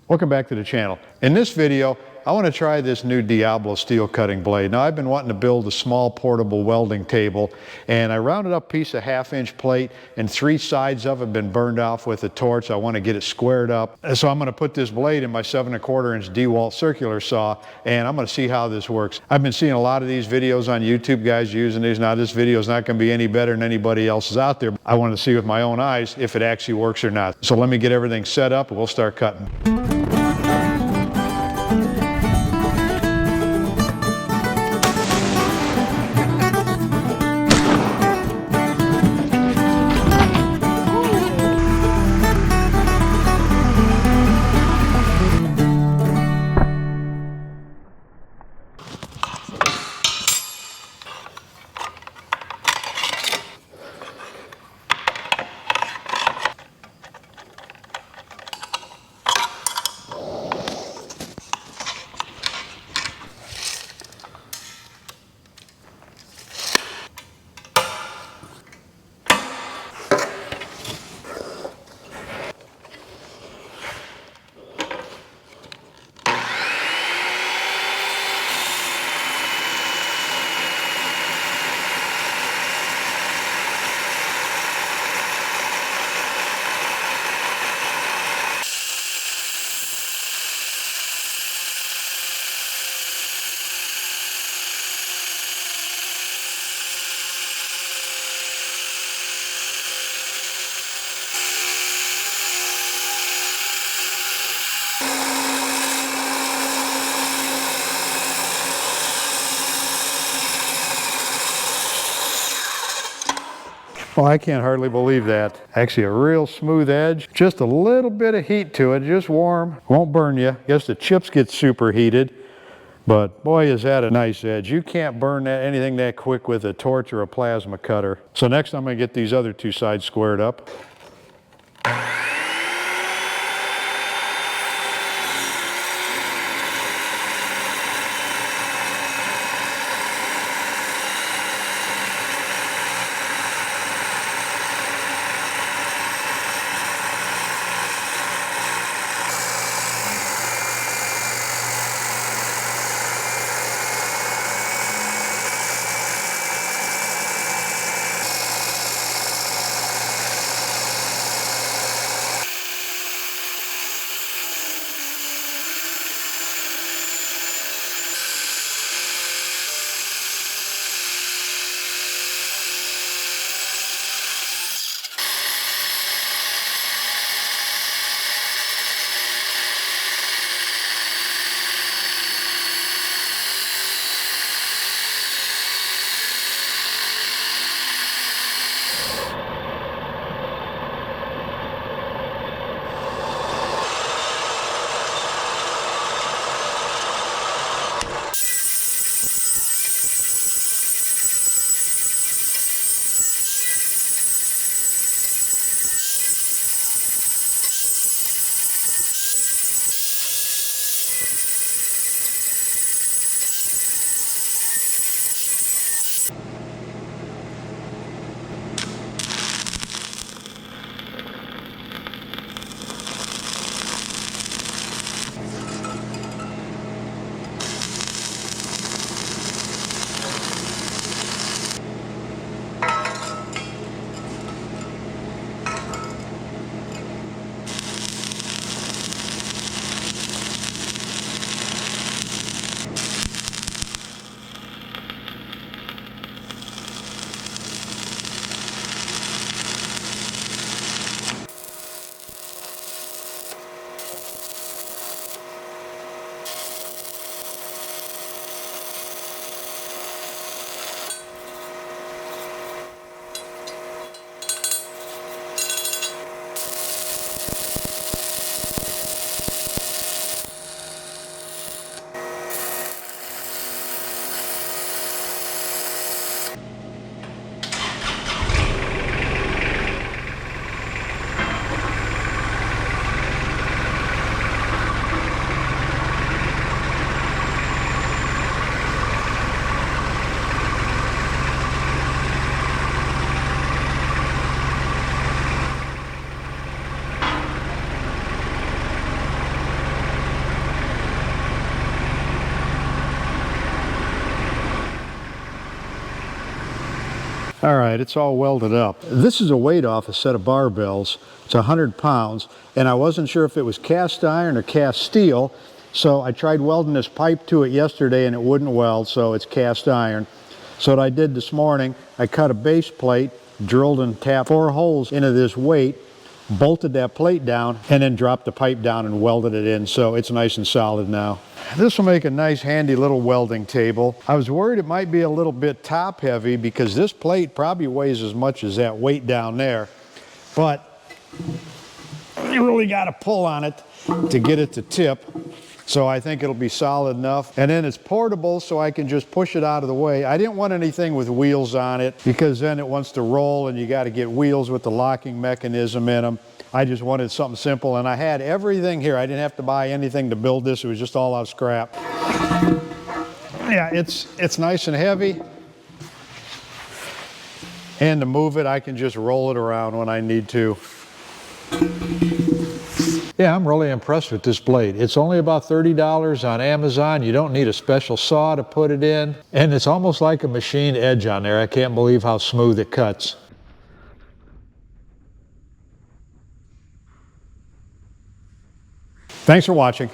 Welcome back to the channel. In this video, I want to try this new Diablo steel cutting blade. Now, I've been wanting to build a small portable welding table, and I rounded up a piece of 1/2-inch plate, and 3 sides of it have been burned off with a torch. I want to get it squared up. So I'm going to put this blade in my 7¼ inch DeWalt circular saw, and I'm going to see how this works. I've been seeing a lot of these videos on YouTube, guys using these. Now, this video is not going to be any better than anybody else's out there. I want to see with my own eyes if it actually works or not. So let me get everything set up, and we'll start cutting. Well, I can't hardly believe that. Actually, a real smooth edge, just a little bit of heat to it, just warm. Won't burn you. Guess the chips get super heated, but boy, is that a nice edge. You can't burn anything that quick with a torch or a plasma cutter. So next I'm going to get these other 2 sides squared up. All right, it's all welded up. This is a weight off a set of barbells. It's 100 pounds, and I wasn't sure if it was cast iron or cast steel, so I tried welding this pipe to it yesterday and it wouldn't weld, so it's cast iron. So what I did this morning, I cut a base plate, drilled and tapped 4 holes into this weight, bolted that plate down, and then dropped the pipe down and welded it in, so it's nice and solid now. This will make a nice handy little welding table. I was worried it might be a little bit top heavy because this plate probably weighs as much as that weight down there, but you really got to pull on it to get it to tip. So I think it'll be solid enough. And then it's portable, so I can just push it out of the way. I didn't want anything with wheels on it because then it wants to roll and you got to get wheels with the locking mechanism in them. I just wanted something simple, and I had everything here. I didn't have to buy anything to build this. It was just all out of scrap. Yeah, it's nice and heavy. And to move it, I can just roll it around when I need to. Yeah, I'm really impressed with this blade. It's only about $30 on Amazon. You don't need a special saw to put it in. And it's almost like a machined edge on there. I can't believe how smooth it cuts. Thanks for watching.